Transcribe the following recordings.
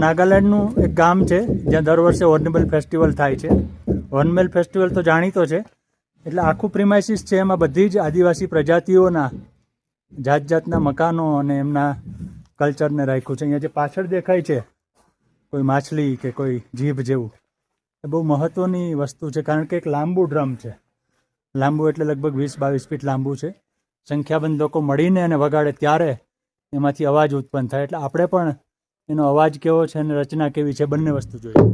નાગાલેન્ડનું એક ગામ છે જ્યાં દર વર્ષે હોર્નબિલ ફેસ્ટિવલ થાય છે. હોર્નબિલ ફેસ્ટિવલ તો જાણીતો છે, એટલે આખું પ્રિમાઇસીસ છે એમાં બધી જ આદિવાસી પ્રજાતિઓના જાત જાતના મકાનો અને એમના કલ્ચરને રાખ્યું છે. અહીંયા જે પાછળ દેખાય છે કોઈ માછલી કે કોઈ જીભ જેવું, એ બહુ મહત્ત્વની વસ્તુ છે, કારણ કે એક લાંબુ ડ્રમ છે. લાંબુ એટલે લગભગ 20-22 ફીટ લાંબુ છે. સંખ્યાબંધ લોકો મળીને અને વગાડે ત્યારે એમાંથી અવાજ ઉત્પન્ન થાય. એટલે આપણે પણ એનો અવાજ કેવો છે અને રચના કેવી છે બંને વસ્તુ જોઈએ.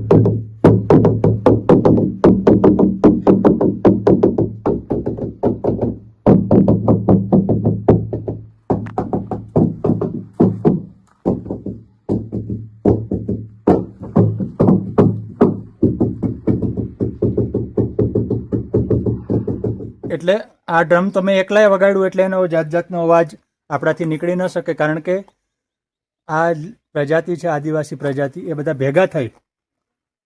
એટલે આ ડ્રમ તમે એકલાય વગાડ્યું એટલે એનો જાત જાતનો અવાજ આપણાથી નીકળી ન શકે, કારણ કે આ પ્રજાતિ છે આદિવાસી પ્રજાતિ, એ બધા ભેગા થઈ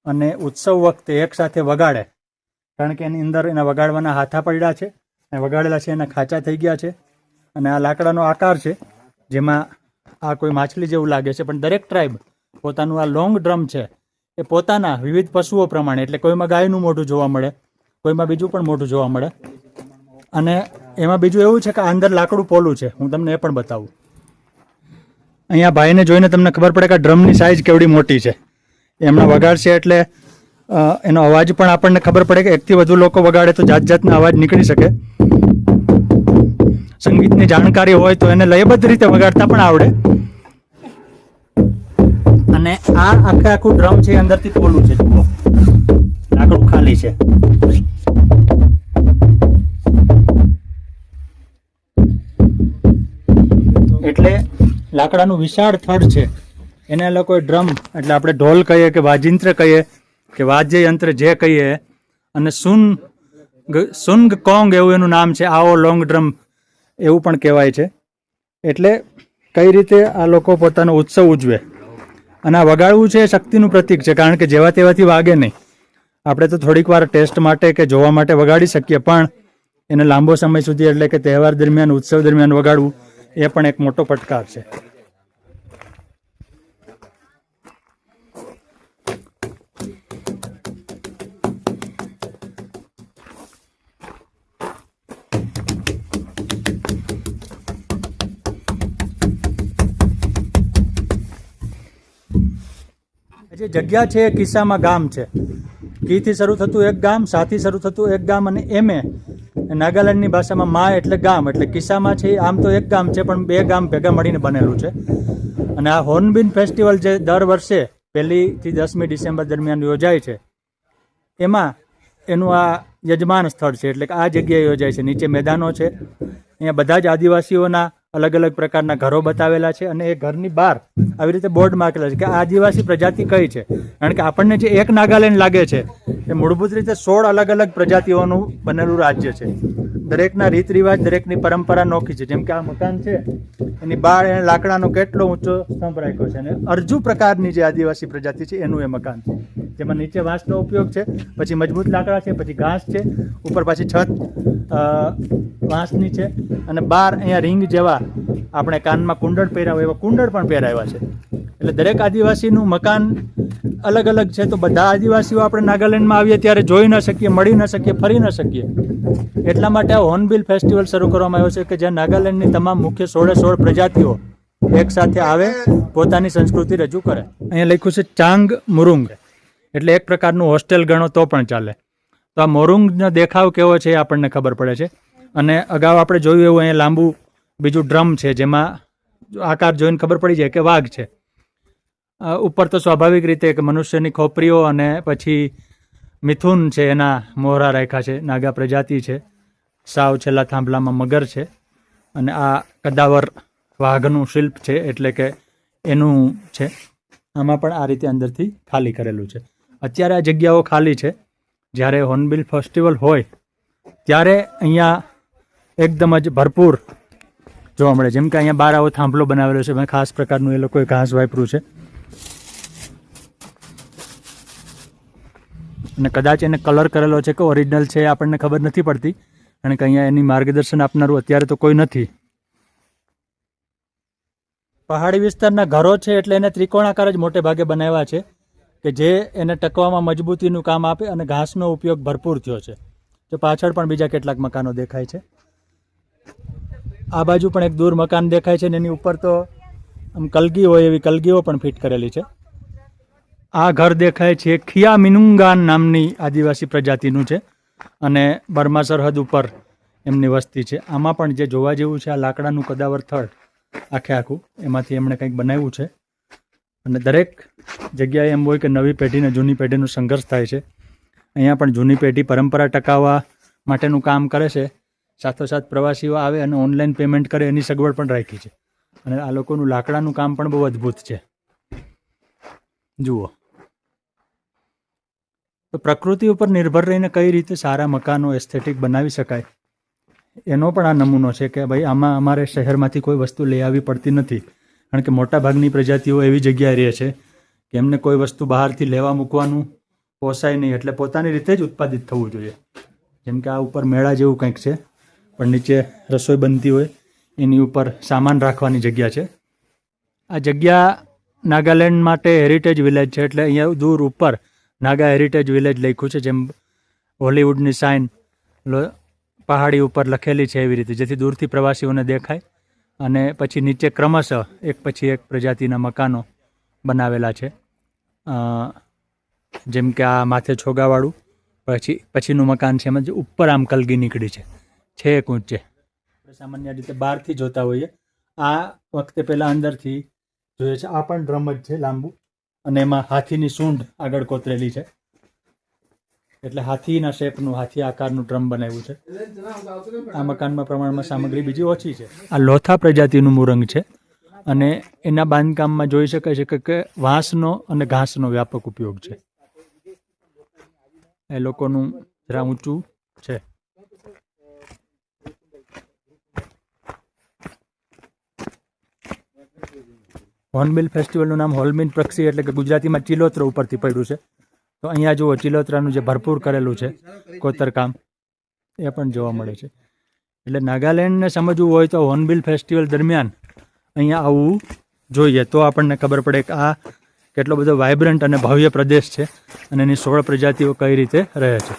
અને ઉત્સવ વખતે એકસાથે વગાડે, કારણ કે એની અંદર એના વગાડવાના હાથા પડ્યા છે અને વગાડેલા છે એના ખાંચા થઈ ગયા છે. અને આ લાકડાનો આકાર છે જેમાં આ કોઈ માછલી જેવું લાગે છે, પણ દરેક ટ્રાઇબ પોતાનું આ લોંગ ડ્રમ છે એ પોતાના વિવિધ પશુઓ પ્રમાણે, એટલે કોઈમાં ગાયનું મોઢું જોવા મળે, કોઈમાં બીજું પણ મોઢું જોવા મળે. અને એમાં બીજું એવું છે કે આ અંદર લાકડું પોલું છે, હું તમને એ પણ બતાવું. અહીંયા ભાઈને જોઈને તમને ખબર પડે કે ડ્રમની સાઇઝ કેવડી મોટી છે. એમના વગાડશે એટલે એનો અવાજ પણ આપણને ખબર પડે કે એકથી વધુ લોકો વગાડે તો જાત જાતના અવાજ નીકળી શકે. સંગીતની જાણકારી હોય તો એને લયબદ્ધ રીતે વગાડતા પણ આવડે. અને આ આખું ડ્રમ છે અંદરથી પોલું છે, લાકડું ખાલી છે. એટલે લાકડાનું વિશાળ થડ છે, એને લોકોએ ડ્રમ એટલે આપણે ઢોલ કહીએ કે વાજિંત્ર કહીએ કે વાદ્ય યંત્ર જે કહીએ, અને સુંગ કોંગ એવું એનું નામ છે, આવો લોંગ ડ્રમ એવું પણ કહેવાય છે. એટલે કઈ રીતે આ લોકો પોતાનો ઉત્સવ ઉજવે. અને આ વગાડવું છે એ શક્તિનું પ્રતીક છે, કારણ કે જેવા તેવાથી વાગે નહીં. આપણે તો થોડીક વાર ટેસ્ટ માટે કે જોવા માટે વગાડી શકીએ, પણ એને લાંબો સમય સુધી એટલે કે તહેવાર દરમિયાન ઉત્સવ દરમિયાન વગાડવું એ પણ એક મોટો પડકાર છે. જે જગ્યા છે એ કિસ્સામાં ગામ છે. કીથી શરૂ થતું એક ગામ, સાથી શરૂ થતું એક ગામ, અને એમે નાગાલેન્ડની ભાષામાં મા એટલે ગામ, એટલે કિસ્સામાં છે આમ તો એક ગામ છે પણ બે ગામ ભેગા મળીને બનેલું છે. અને આ હોર્નબિલ ફેસ્ટિવલ જે દર વર્ષે 1લી થી 10મી ડિસેમ્બર દરમિયાન યોજાય છે, એમાં એનું આ યજમાન સ્થળ છે, એટલે કે આ જગ્યાએ યોજાય છે. નીચે મેદાનો છે, અહીંયા બધા જ આદિવાસીઓના અલગ અલગ પ્રકારના ઘરો બતાવેલા છે, અને એ ઘરની બહાર આવી રીતે બોર્ડ માર્કેલા છે કે આ આદિવાસી પ્રજાતિ કઈ છે. કારણ કે આપણને જે એક નાગાલેન્ડ લાગે છે એ મૂળભૂત રીતે 16 અલગ અલગ પ્રજાતિઓનું બનેલું રાજ્ય છે. દરેકના રીત રિવાજ, દરેકની પરંપરા નોખી છે. જેમ કે આ મકાન છે એની બહાર એને લાકડાનો કેટલો ઊંચો સ્તંભ રાખ્યો છે, અને અરજુ પ્રકારની જે આદિવાસી પ્રજાતિ છે એનું એ મકાન છે, જેમાં નીચે વાંસનો ઉપયોગ છે, પછી મજબૂત લાકડા છે, પછી ઘાસ છે, ઉપર પાછી છત વાંસની છે, અને બહાર અહીંયા રીંગ જેવા આપણે કાનમાં કુંડળ પહેર્યા હોય એવા કુંડળ પણ પહેરાવ્યા છે. એટલે દરેક આદિવાસીનું મકાન અલગ અલગ છે. તો બધા આદિવાસીઓ આપણે નાગાલેન્ડમાં આવીએ ત્યારે જોઈ ન શકીએ, મળી ન શકીએ, ફરી ન શકીએ. એટલા માટે આ હોર્નબિલ ફેસ્ટિવલ શરૂ કરવામાં આવ્યો છે કે જ્યાં નાગાલેન્ડની તમામ મુખ્ય 16 પ્રજાતિઓ એક સાથે આવે, પોતાની સંસ્કૃતિ રજૂ કરે. અહીંયા લખ્યું છે ચાંગ મુરુંગ, એટલે એક પ્રકારનું હોસ્ટેલ ગણો તો પણ ચાલે. તો આ મોરુંગનો દેખાવ કેવો છે એ આપણને ખબર પડે છે. અને અગાઉ આપણે જોયું એવું અહીંયા લાંબુ બીજું ડ્રમ છે, જેમાં આકાર જોઈને ખબર પડી જાય કે વાઘ છે. ઉપર તો સ્વાભાવિક રીતે કે મનુષ્યની ખોપરીઓ અને પછી મિથુન છે એના મોહરા રાખ્યા છે. નાગા પ્રજાતિ છે, સાવ છેલ્લા થાંભલામાં મગર છે, અને આ કદાવર વાઘનું શિલ્પ છે, એટલે કે એનું છે. આમાં પણ આ રીતે અંદરથી ખાલી કરેલું છે. અત્યારે આ જગ્યાઓ ખાલી છે. જ્યારે હોર્નબિલ ફેસ્ટિવલ હોય ત્યારે અહીંયા એકદમ જ ભરપૂર જોવા મળે. જેમ કે અહીંયા બહાર આવો થાંભલો બનાવેલો છે, ખાસ પ્રકારનું એ લોકોએ ઘાસ વાપર્યું છે, અને કદાચ એને કલર કરેલો છે કે ઓરિજિનલ છે આપણને ખબર નથી પડતી, કારણ કે અહીંયા એની માર્ગદર્શન આપનારું અત્યારે તો કોઈ નથી. પહાડી વિસ્તારના ઘરો છે એટલે એને ત્રિકોણાકાર જ મોટે ભાગે બનાવ્યા છે કે જે એને ટકવામાં મજબૂતીનું કામ આપે, અને ઘાસનો ઉપયોગ ભરપૂર થયો છે. તો પાછળ પણ બીજા કેટલાક મકાનો દેખાય છે. આ બાજુ પણ એક દૂર મકાન દેખાય છે, ને એની ઉપર તો આમ કલગી હોય એવી કલગીઓ પણ ફિટ કરેલી છે. આ ઘર દેખાય છે ખિયામિનુંગાન નામની આદિવાસી પ્રજાતિનું છે, અને બર્મા સરહદ ઉપર એમની વસ્તી છે. આમાં પણ જે જોવા જેવું છે, આ લાકડાનું કદાવર થડ આખે આખું એમાંથી એમણે કંઈક બનાવ્યું છે. અને દરેક જગ્યાએ એમ હોય કે નવી પેઢી ને જૂની પેઢીનો સંઘર્ષ થાય છે. અહીંયા પણ જૂની પેઢી પરંપરા ટકાવવા માટેનું કામ કરે છે. સાથોસાથ પ્રવાસીઓ આવે અને ઓનલાઈન પેમેન્ટ કરે એની સગવડ પણ રાખી છે. અને આ લોકોનું લાકડાનું કામ પણ બહુ અદ્ભુત છે. જુઓ તો પ્રકૃતિ ઉપર નિર્ભર રહીને કઈ રીતે સારા મકાનો એસ્થેટિક બનાવી શકાય એનો પણ આ નમૂનો છે કે ભાઈ આમાં અમારે શહેરમાંથી કોઈ વસ્તુ લઈ આવવી પડતી નથી. કારણ કે મોટાભાગની પ્રજાતિઓ એવી જગ્યાએ રહે છે કે એમને કોઈ વસ્તુ બહારથી લેવા મૂકવાનું પોસાય નહીં, એટલે પોતાની રીતે જ ઉત્પાદિત થવું જોઈએ. જેમ કે આ ઉપર મેળા જેવું કંઈક છે, પણ નીચે રસોઈ બનતી હોય, એની ઉપર સામાન રાખવાની જગ્યા છે. આ જગ્યા નાગાલેન્ડ માટે હેરિટેજ વિલેજ છે, એટલે અહીંયા દૂર ઉપર નાગા હેરિટેજ વિલેજ લખ્યું છે, જેમ હોલિવૂડની સાઇન પહાડી ઉપર લખેલી છે એવી રીતે, જેથી દૂરથી પ્રવાસીઓને દેખાય. અને પછી નીચે ક્રમશઃ એક પછી એક પ્રજાતિના મકાનો બનાવેલા છે. જેમ કે આ માથે છોગાવાળું, પછીનું મકાન છે એમાં જે ઉપર આમ કલગી નીકળી છે એક ઊંચે. સામાન્ય રીતે બહારથી જોતા હોઈએ, આ વખતે પહેલાં અંદરથી જોઈએ છે. આ પણ ડ્રમ જ છે લાંબુ, અને એમાં હાથીની સૂંઢ આગળ કોતરેલી છે, એટલે હાથીના શેપનું, હાથી આકારનું ડ્રમ બનાવ્યું છે. આ મકાનમાં પ્રમાણમાં સામગ્રી બીજી ઓછી છે. આ લોથા પ્રજાતિનું મુરંગ છે, અને એના બાંધકામમાં જોઈ શકાય છે કે વાંસનો અને ઘાસનો વ્યાપક ઉપયોગ છે. એ લોકોનું જરા ઊંચું છે. હોર્નબિલ ફેસ્ટિવલનું નામ હોલમિન પક્ષી એટલે કે ગુજરાતીમાં ચિલોત્ર ઉપરથી પડ્યું છે. તો અહીંયા જુઓ ચિલોત્રાનું જે ભરપૂર કરેલું છે કોતરકામ, એ પણ જોવા મળે છે. એટલે નાગાલેન્ડને સમજવું હોય તો હોર્નબિલ ફેસ્ટિવલ દરમિયાન અહીંયા આવવું જોઈએ, તો આપણને ખબર પડે કે આ કેટલો બધો વાઇબ્રન્ટ અને ભવ્ય પ્રદેશ છે, અને એની 16 પ્રજાતિઓ કઈ રીતે રહે છે.